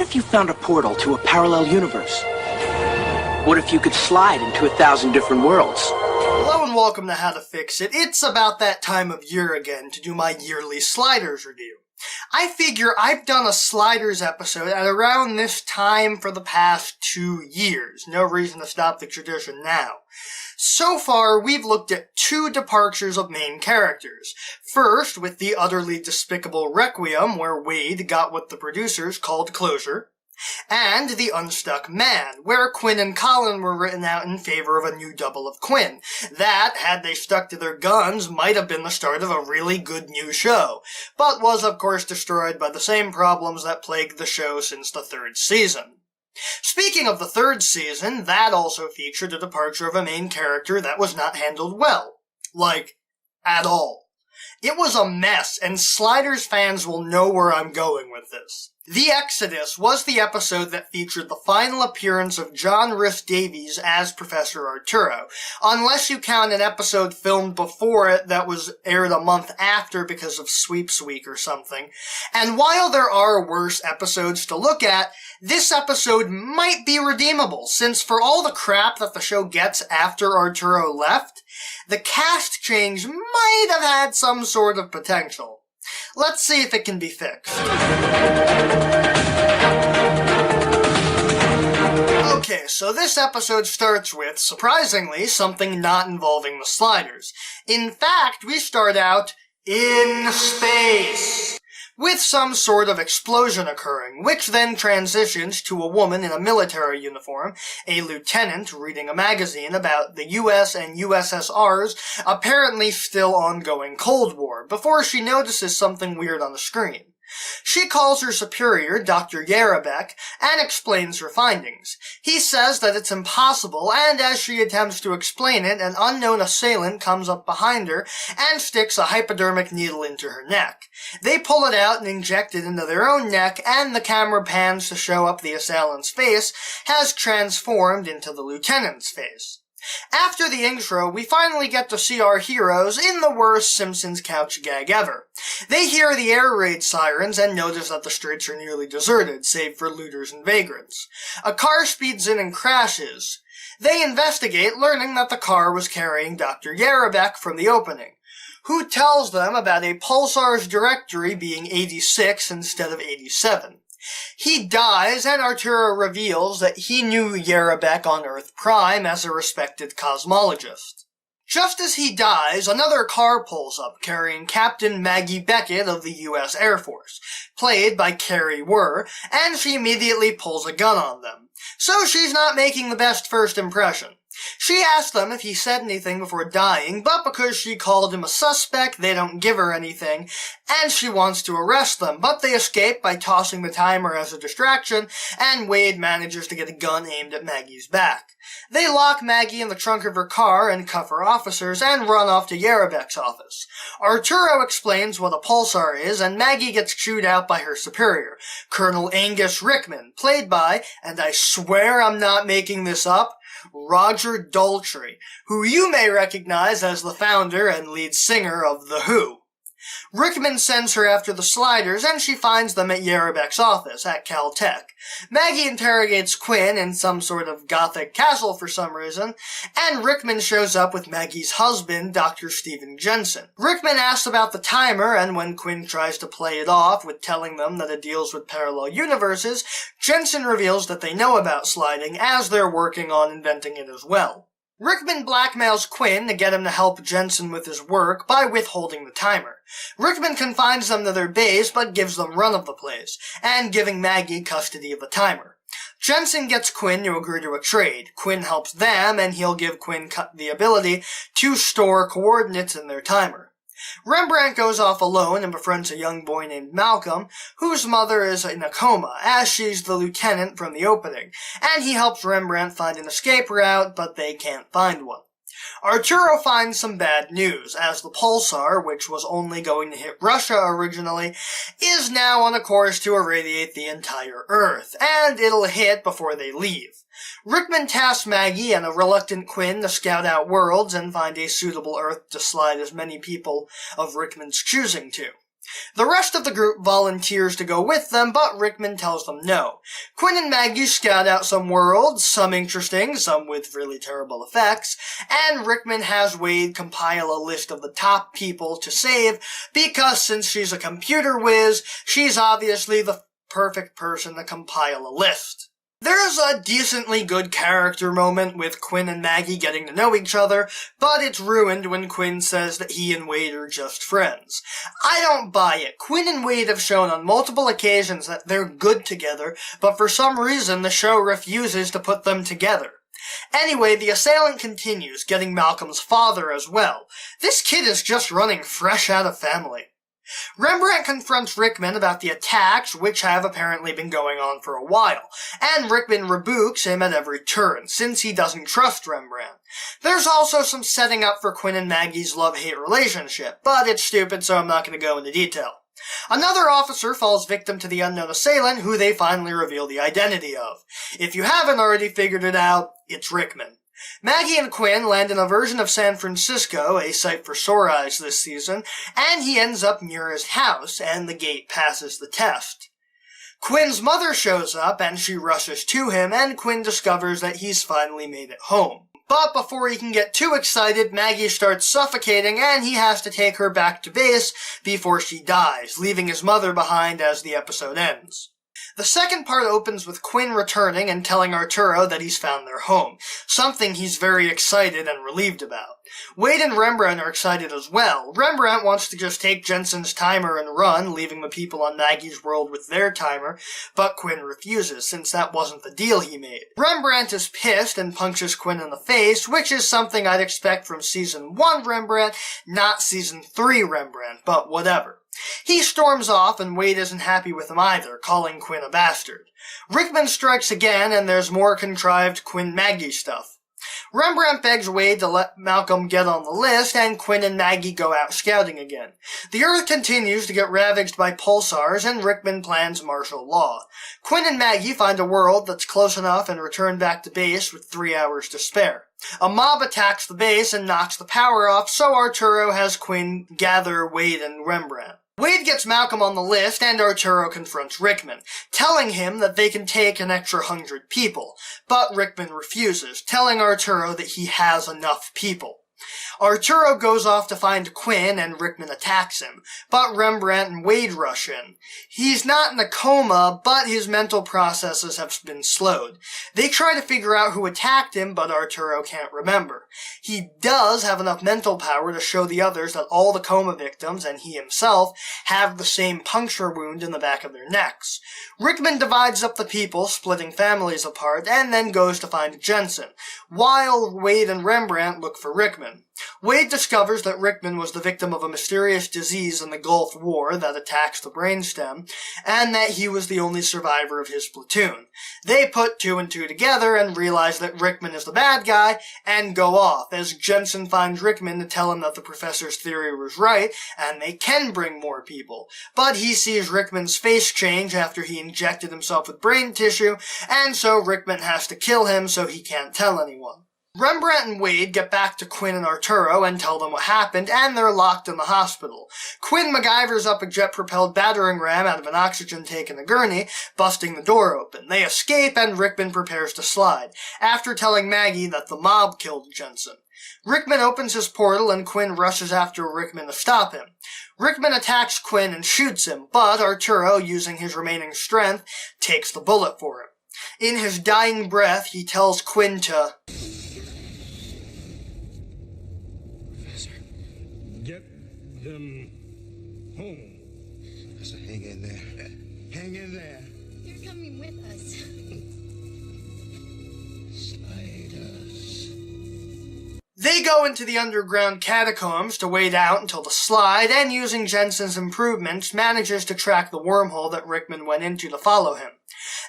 if you found a portal to a parallel universe? What if you could slide into 1,000 different worlds? Hello and welcome to How to Fix It. It's about that time of year again to do my yearly Sliders review. I figure I've done a Sliders episode at around this time for the past 2 years. No reason to stop the tradition now. So far, we've looked at 2 departures of main characters. First, with the utterly despicable Requiem, where Wade got what the producers called closure. And The Unstuck Man, where Quinn and Colin were written out in favor of a new double of Quinn. That, had they stuck to their guns, might have been the start of a really good new show, but was of course destroyed by the same problems that plagued the show since the 3rd season. Speaking of the 3rd season, that also featured the departure of a main character that was not handled well. Like, at all. It was a mess, and Sliders fans will know where I'm going with this. The Exodus was the episode that featured the final appearance of John rhys-Davies as Professor Arturo, unless you count an episode filmed before it that was aired a month after because of Sweeps Week or something. And while there are worse episodes to look at, this episode might be redeemable, since for all the crap that the show gets after Arturo left, the cast change might have had some sort of potential. Let's see if it can be fixed. Okay, so this episode starts with, surprisingly, something not involving the Sliders. In fact, we start out in space, with some sort of explosion occurring, which then transitions to a woman in a military uniform, a lieutenant reading a magazine about the US and USSR's apparently still ongoing Cold War, before she notices something weird on the screen. She calls her superior, Dr. Yarabek, and explains her findings. He says that it's impossible, and as she attempts to explain it, an unknown assailant comes up behind her and sticks a hypodermic needle into her neck. They pull it out and inject it into their own neck, and the camera pans to show up the assailant's face has transformed into the lieutenant's face. After the intro, we finally get to see our heroes in the worst Simpsons couch gag ever. They hear the air raid sirens and notice that the streets are nearly deserted, save for looters and vagrants. A car speeds in and crashes. They investigate, learning that the car was carrying Dr. Yarabek from the opening, who tells them about a pulsar's directory being 86 instead of 87. He dies, and Arturo reveals that he knew Yarabek on Earth Prime as a respected cosmologist. Just as he dies, another car pulls up, carrying Captain Maggie Beckett of the U.S. Air Force, played by Carrie Wurr, and she immediately pulls a gun on them. So she's not making the best first impression. She asks them if he said anything before dying, but because she called him a suspect, they don't give her anything, and she wants to arrest them, but they escape by tossing the timer as a distraction, and Wade manages to get a gun aimed at Maggie's back. They lock Maggie in the trunk of her car and cuff her officers, and run off to Yarabek's office. Arturo explains what a pulsar is, and Maggie gets chewed out by her superior, Colonel Angus Rickman, played by, and I swear I'm not making this up, Roger Daltrey, who you may recognize as the founder and lead singer of The Who. Rickman sends her after the Sliders, and she finds them at Yarabek's office at Caltech. Maggie interrogates Quinn in some sort of gothic castle for some reason, and Rickman shows up with Maggie's husband, Dr. Stephen Jensen. Rickman asks about the timer, and when Quinn tries to play it off with telling them that it deals with parallel universes, Jensen reveals that they know about sliding, as they're working on inventing it as well. Rickman blackmails Quinn to get him to help Jensen with his work by withholding the timer. Rickman confines them to their base, but gives them run of the place, and giving Maggie custody of the timer. Jensen gets Quinn to agree to a trade. Quinn helps them, and he'll give Quinn the ability to store coordinates in their timer. Rembrandt goes off alone and befriends a young boy named Malcolm, whose mother is in a coma, as she's the lieutenant from the opening, and he helps Rembrandt find an escape route, but they can't find one. Arturo finds some bad news, as the pulsar, which was only going to hit Russia originally, is now on a course to irradiate the entire Earth, and it'll hit before they leave. Rickman tasks Maggie and a reluctant Quinn to scout out worlds and find a suitable Earth to slide as many people of Rickman's choosing to. The rest of the group volunteers to go with them, but Rickman tells them no. Quinn and Maggie scout out some worlds, some interesting, some with really terrible effects, and Rickman has Wade compile a list of the top people to save, because since she's a computer whiz, she's obviously the perfect person to compile a list. There's a decently good character moment with Quinn and Maggie getting to know each other, but it's ruined when Quinn says that he and Wade are just friends. I don't buy it. Quinn and Wade have shown on multiple occasions that they're good together, but for some reason the show refuses to put them together. Anyway, the assailant continues, getting Malcolm's father as well. This kid is just running fresh out of family. Rembrandt confronts Rickman about the attacks, which have apparently been going on for a while, and Rickman rebukes him at every turn, since he doesn't trust Rembrandt. There's also some setting up for Quinn and Maggie's love-hate relationship, but it's stupid, so I'm not going to go into detail. Another officer falls victim to the unknown assailant, who they finally reveal the identity of. If you haven't already figured it out, it's Rickman. Maggie and Quinn land in a version of San Francisco, a sight for sore eyes this season, and he ends up near his house, and the gate passes the test. Quinn's mother shows up, and she rushes to him, and Quinn discovers that he's finally made it home. But before he can get too excited, Maggie starts suffocating, and he has to take her back to base before she dies, leaving his mother behind as the episode ends. The second part opens with Quinn returning and telling Arturo that he's found their home, something he's very excited and relieved about. Wade and Rembrandt are excited as well. Rembrandt wants to just take Jensen's timer and run, leaving the people on Maggie's world with their timer, but Quinn refuses, since that wasn't the deal he made. Rembrandt is pissed and punches Quinn in the face, which is something I'd expect from Season 1 Rembrandt, not Season 3 Rembrandt, but whatever. He storms off, and Wade isn't happy with him either, calling Quinn a bastard. Rickman strikes again, and there's more contrived Quinn-Maggie stuff. Rembrandt begs Wade to let Malcolm get on the list, and Quinn and Maggie go out scouting again. The Earth continues to get ravaged by pulsars, and Rickman plans martial law. Quinn and Maggie find a world that's close enough and return back to base with 3 hours to spare. A mob attacks the base and knocks the power off, so Arturo has Quinn gather Wade and Rembrandt. Wade gets Malcolm on the list, and Arturo confronts Rickman, telling him that they can take an extra 100 people, but Rickman refuses, telling Arturo that he has enough people. Arturo goes off to find Quinn, and Rickman attacks him, but Rembrandt and Wade rush in. He's not in a coma, but his mental processes have been slowed. They try to figure out who attacked him, but Arturo can't remember. He does have enough mental power to show the others that all the coma victims, and he himself, have the same puncture wound in the back of their necks. Rickman divides up the people, splitting families apart, and then goes to find Jensen, while Wade and Rembrandt look for Rickman. Wade discovers that Rickman was the victim of a mysterious disease in the Gulf War that attacks the brainstem, and that he was the only survivor of his platoon. They put 2 and 2 together and realize that Rickman is the bad guy, and go off, as Jensen finds Rickman to tell him that the professor's theory was right, and they can bring more people. But he sees Rickman's face change after he injected himself with brain tissue, and so Rickman has to kill him so he can't tell anyone. Rembrandt and Wade get back to Quinn and Arturo and tell them what happened, and they're locked in the hospital. Quinn MacGyvers up a jet-propelled battering ram out of an oxygen tank in a gurney, busting the door open. They escape, and Rickman prepares to slide, after telling Maggie that the mob killed Jensen. Rickman opens his portal, and Quinn rushes after Rickman to stop him. Rickman attacks Quinn and shoots him, but Arturo, using his remaining strength, takes the bullet for him. In his dying breath, he tells Quinn to get them home. So hang in there. Hang in there. You're coming with us. Sliders. They go into the underground catacombs to wait out until the slide, and using Jensen's improvements, manages to track the wormhole that Rickman went into to follow him.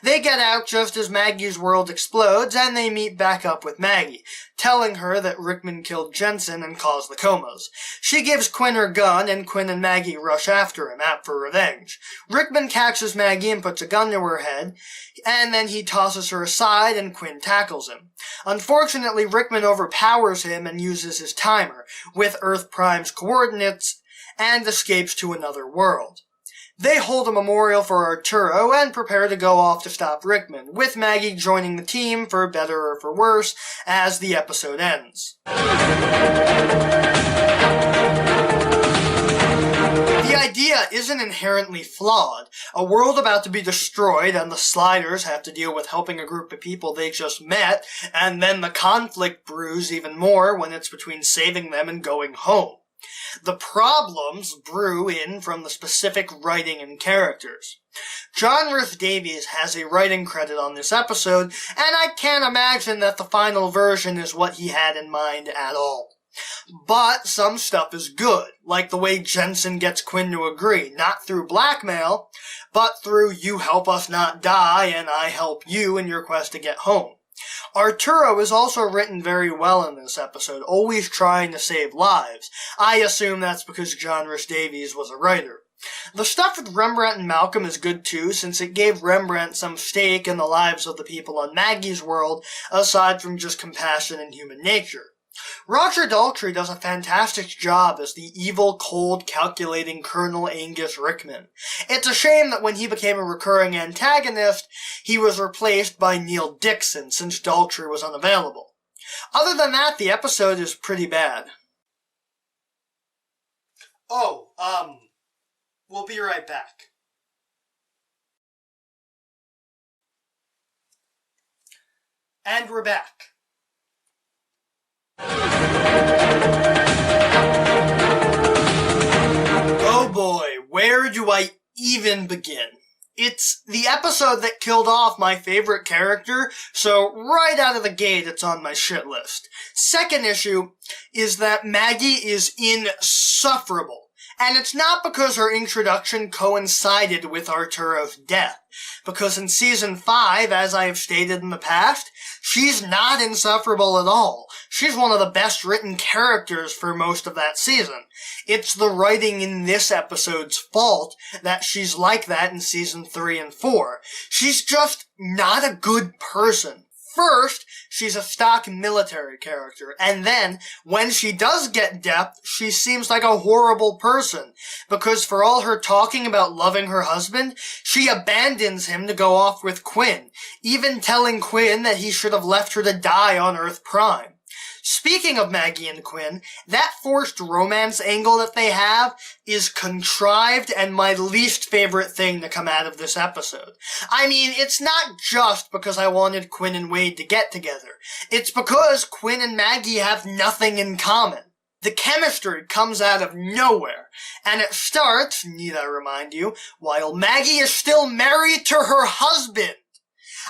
They get out just as Maggie's world explodes, and they meet back up with Maggie, telling her that Rickman killed Jensen and caused the comas. She gives Quinn her gun, and Quinn and Maggie rush after him, out for revenge. Rickman catches Maggie and puts a gun to her head, and then he tosses her aside, and Quinn tackles him. Unfortunately, Rickman overpowers him and uses his timer, with Earth Prime's coordinates, and escapes to another world. They hold a memorial for Arturo and prepare to go off to stop Rickman, with Maggie joining the team for better or for worse as the episode ends. The idea isn't inherently flawed. A world about to be destroyed and the Sliders have to deal with helping a group of people they just met, and then the conflict brews even more when it's between saving them and going home. The problems brew in from the specific writing and characters. John Rhys-Davies has a writing credit on this episode, and I can't imagine that the final version is what he had in mind at all. But some stuff is good, like the way Jensen gets Quinn to agree, not through blackmail, but through you help us not die and I help you in your quest to get home. Arturo is also written very well in this episode, always trying to save lives. I assume that's because John Rhys-Davies was a writer. The stuff with Rembrandt and Malcolm is good too, since it gave Rembrandt some stake in the lives of the people on Maggie's world, aside from just compassion and human nature. Roger Daltrey does a fantastic job as the evil, cold, calculating Colonel Angus Rickman. It's a shame that when he became a recurring antagonist, he was replaced by Neil Dixon, since Daltrey was unavailable. Other than that, the episode is pretty bad. We'll be right back. And we're back. Oh boy, where do I even begin? It's the episode that killed off my favorite character, so right out of the gate it's on my shit list. Second issue is that Maggie is insufferable. And it's not because her introduction coincided with Arturo's death, because in Season 5, as I have stated in the past, she's not insufferable at all. She's one of the best written characters for most of that season. It's the writing in this episode's fault that she's like that in Season 3 and 4. She's just not a good person. First, she's a stock military character, and then, when she does get depth, she seems like a horrible person, because for all her talking about loving her husband, she abandons him to go off with Quinn, even telling Quinn that he should have left her to die on Earth Prime. Speaking of Maggie and Quinn, that forced romance angle that they have is contrived and my least favorite thing to come out of this episode. I mean, it's not just because I wanted Quinn and Wade to get together. It's because Quinn and Maggie have nothing in common. The chemistry comes out of nowhere, and it starts, need I remind you, while Maggie is still married to her husband.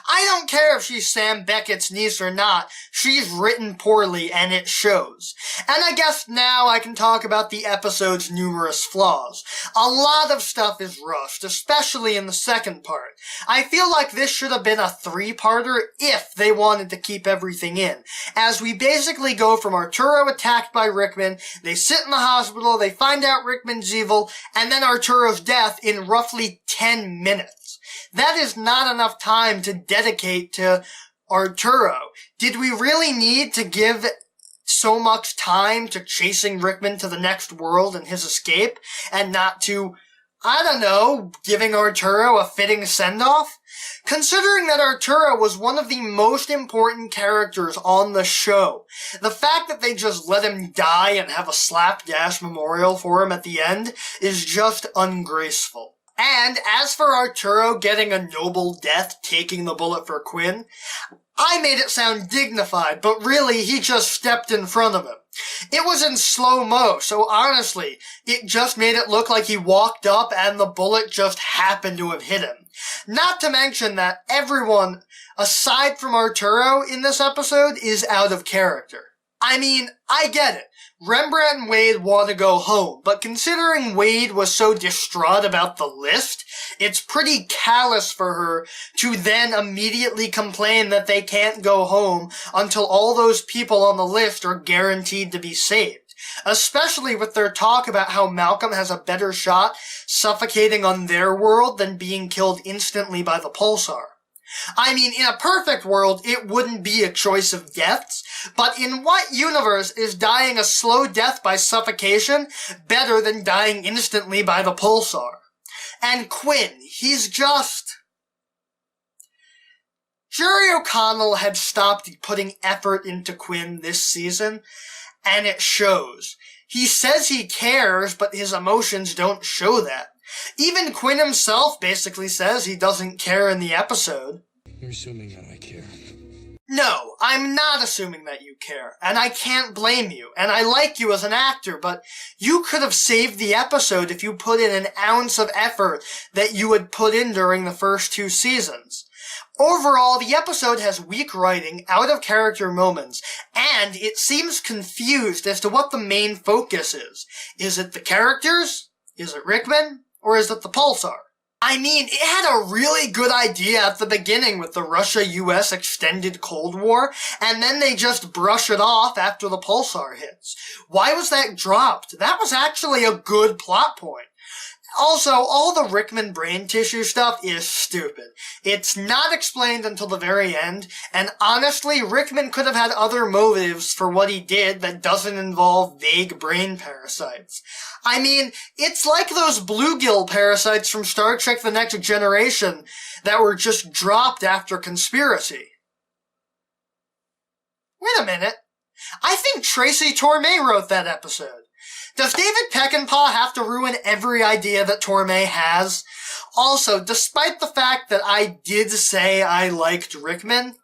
I don't care if she's Sam Beckett's niece or not, she's written poorly and it shows. And I guess now I can talk about the episode's numerous flaws. A lot of stuff is rushed, especially in the second part. I feel like this should have been a 3-parter if they wanted to keep everything in, as we basically go from Arturo attacked by Rickman, they sit in the hospital, they find out Rickman's evil, and then Arturo's death in roughly 10 minutes. That is not enough time to dedicate to Arturo. Did we really need to give so much time to chasing Rickman to the next world and his escape, and not to, I don't know, giving Arturo a fitting send-off? Considering that Arturo was one of the most important characters on the show, the fact that they just let him die and have a slapdash memorial for him at the end is just ungraceful. And as for Arturo getting a noble death taking the bullet for Quinn, I made it sound dignified, but really he just stepped in front of him. It was in slow-mo, so honestly, it just made it look like he walked up and the bullet just happened to have hit him. Not to mention that everyone, aside from Arturo in this episode, is out of character. I mean, I get it. Rembrandt and Wade want to go home, but considering Wade was so distraught about the list, it's pretty callous for her to then immediately complain that they can't go home until all those people on the list are guaranteed to be saved. Especially with their talk about how Malcolm has a better shot suffocating on their world than being killed instantly by the pulsar. I mean, in a perfect world, it wouldn't be a choice of deaths, but in what universe is dying a slow death by suffocation better than dying instantly by the pulsar? And Quinn, he's just... Jerry O'Connell had stopped putting effort into Quinn this season, and it shows. He says he cares, but his emotions don't show that. Even Quinn himself basically says he doesn't care in the episode. You're assuming that I care. No, I'm not assuming that you care, and I can't blame you, and I like you as an actor, but you could have saved the episode if you put in an ounce of effort that you had put in during the first 2 seasons. Overall, the episode has weak writing, out-of-character moments, and it seems confused as to what the main focus is. Is it the characters? Is it Rickman? Or is it the pulsar? I mean, it had a really good idea at the beginning with the Russia-US extended Cold War, and then they just brush it off after the pulsar hits. Why was that dropped? That was actually a good plot point. Also, all the Rickman brain tissue stuff is stupid. It's not explained until the very end, and honestly, Rickman could have had other motives for what he did that doesn't involve vague brain parasites. I mean, it's like those bluegill parasites from Star Trek The Next Generation that were just dropped after Conspiracy. Wait a minute. I think Tracy Torme wrote that episode. Does David Peckinpah have to ruin every idea that Torme has? Also, despite the fact that I did say I liked Rickman,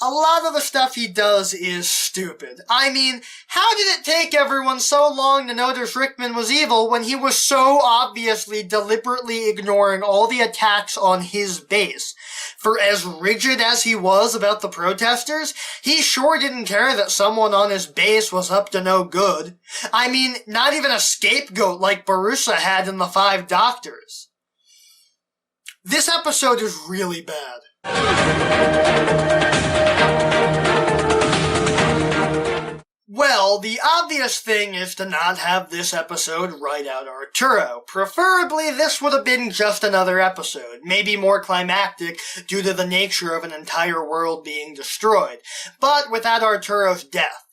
a lot of the stuff he does is stupid. I mean, how did it take everyone so long to notice Rickman was evil when he was so obviously deliberately ignoring all the attacks on his base? For as rigid as he was about the protesters, he sure didn't care that someone on his base was up to no good. I mean, not even a scapegoat like Barusa had in The 5 Doctors. This episode is really bad. Well, the obvious thing is to not have this episode write out Arturo. Preferably, this would have been just another episode, maybe more climactic due to the nature of an entire world being destroyed, but without Arturo's death.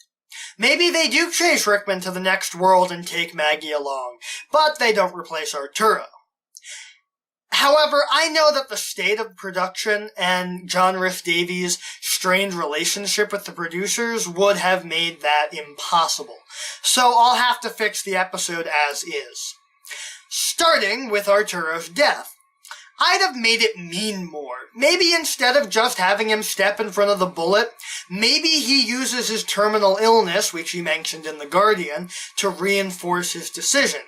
Maybe they do chase Rickman to the next world and take Maggie along, but they don't replace Arturo. However, I know that the state of production and John Rhys-Davies' strained relationship with the producers would have made that impossible. So I'll have to fix the episode as is. Starting with Arturo's death. I'd have made it mean more. Maybe instead of just having him step in front of the bullet, maybe he uses his terminal illness, which he mentioned in The Guardian, to reinforce his decision.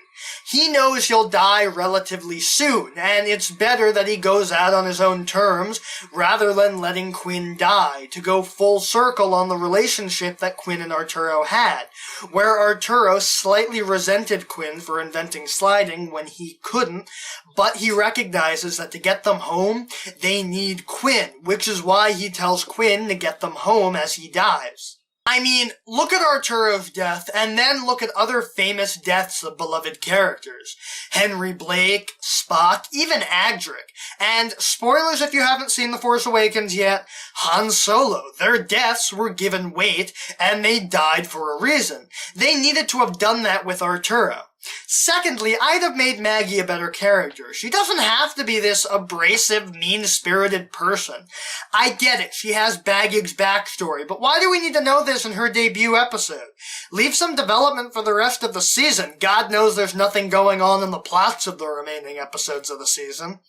He knows he'll die relatively soon, and it's better that he goes out on his own terms rather than letting Quinn die, to go full circle on the relationship that Quinn and Arturo had, where Arturo slightly resented Quinn for inventing sliding when he couldn't, but he recognizes that to get them home, they need Quinn, which is why he tells Quinn to get them home as he dies. I mean, look at Arturo's death, and then look at other famous deaths of beloved characters. Henry Blake, Spock, even Adric. And, spoilers if you haven't seen The Force Awakens yet, Han Solo. Their deaths were given weight, and they died for a reason. They needed to have done that with Arturo. Secondly, I'd have made Maggie a better character. She doesn't have to be this abrasive, mean-spirited person. I get it, she has baggage backstory, but why do we need to know this in her debut episode? Leave some development for the rest of the season. God knows there's nothing going on in the plots of the remaining episodes of the season.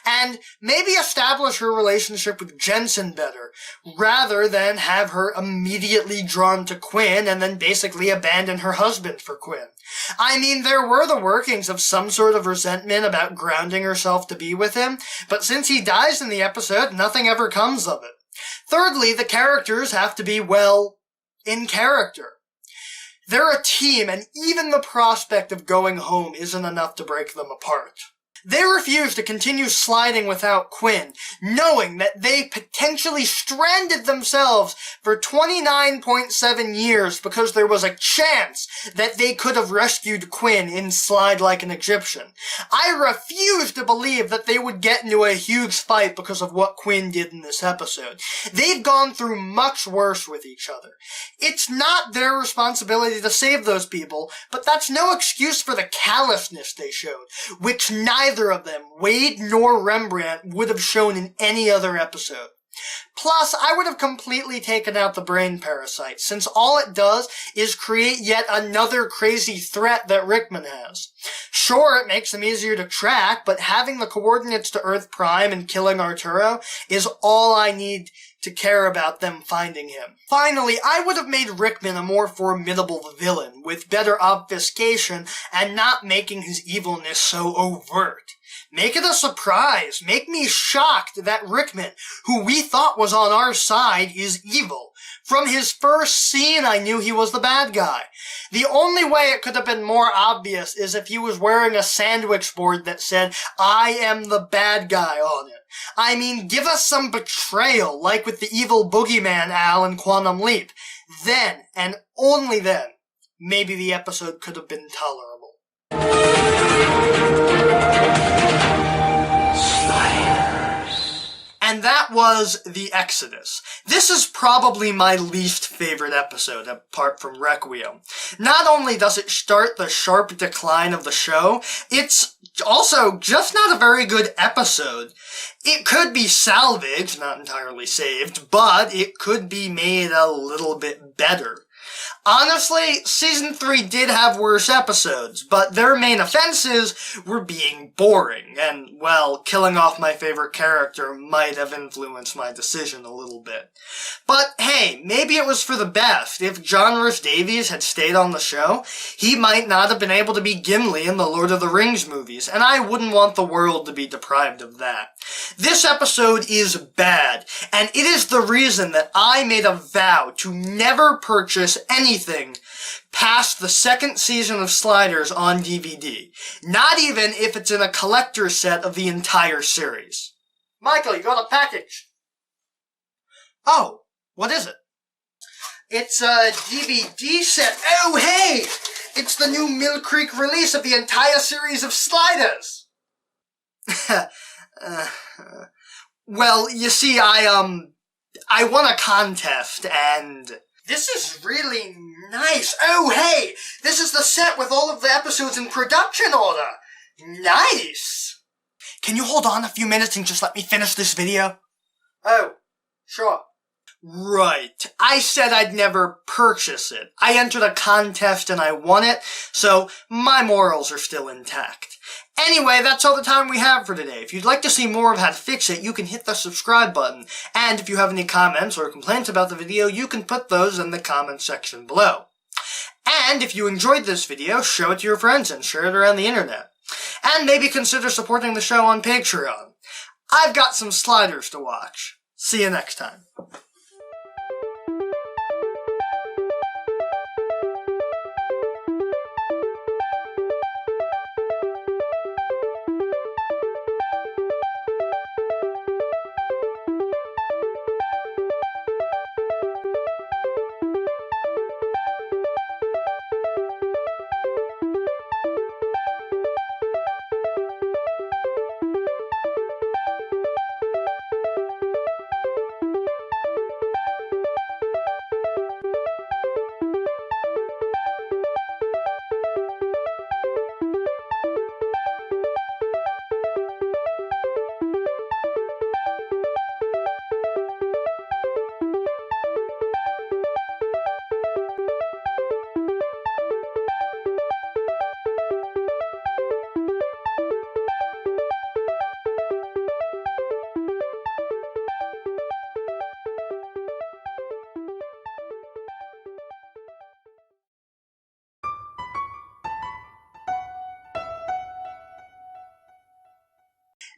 And maybe establish her relationship with Jensen better, rather than have her immediately drawn to Quinn and then basically abandon her husband for Quinn. I mean, there were the workings of some sort of resentment about grounding herself to be with him, but since he dies in the episode, nothing ever comes of it. Thirdly, the characters have to be, well, in character. They're a team, and even the prospect of going home isn't enough to break them apart. They refused to continue sliding without Quinn, knowing that they potentially stranded themselves for 29.7 years because there was a chance that they could have rescued Quinn in Slide Like an Egyptian. I refuse to believe that they would get into a huge fight because of what Quinn did in this episode. They've gone through much worse with each other. It's not their responsibility to save those people, but that's no excuse for the callousness they showed, which neither of them, Wade nor Rembrandt, would have shown in any other episode. Plus, I would have completely taken out the brain parasite, since all it does is create yet another crazy threat that Rickman has. Sure, it makes him easier to track, but having the coordinates to Earth Prime and killing Arturo is all I need to care about them finding him. Finally, I would have made Rickman a more formidable villain, with better obfuscation and not making his evilness so overt. Make it a surprise. Make me shocked that Rickman, who we thought was on our side, is evil. From his first scene, I knew he was the bad guy. The only way it could have been more obvious is if he was wearing a sandwich board that said, "I am the bad guy" on it. I mean, give us some betrayal, like with the evil boogeyman Al in Quantum Leap. Then, and only then, maybe the episode could have been tolerable. And that was The Exodus. This is probably my least favorite episode, apart from Requiem. Not only does it start the sharp decline of the show, it's also just not a very good episode. It could be salvaged, not entirely saved, but it could be made a little bit better. Honestly, Season 3 did have worse episodes, but their main offenses were being boring, and, well, killing off my favorite character might have influenced my decision a little bit. But hey, maybe it was for the best. If John Rhys-Davies had stayed on the show, he might not have been able to be Gimli in the Lord of the Rings movies, and I wouldn't want the world to be deprived of that. This episode is bad, and it is the reason that I made a vow to never purchase anything past the second season of Sliders on DVD. Not even if it's in a collector's set of the entire series. Michael, you got a package. Oh, what is it? It's a DVD set. Oh, hey! It's the new Mill Creek release of the entire series of Sliders. Well, you see, I won a contest, and this is really nice. Oh, hey! This is the set with all of the episodes in production order. Nice! Can you hold on a few minutes and just let me finish this video? Oh, sure. Right. I said I'd never purchase it. I entered a contest and I won it, so my morals are still intact. Anyway, that's all the time we have for today. If you'd like to see more of how to fix it, you can hit the subscribe button. And if you have any comments or complaints about the video, you can put those in the comment section below. And if you enjoyed this video, show it to your friends and share it around the internet. And maybe consider supporting the show on Patreon. I've got some Sliders to watch. See you next time.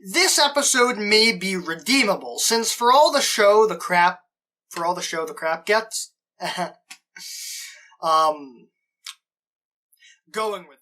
This episode may be redeemable, since for all the show the crap gets, going with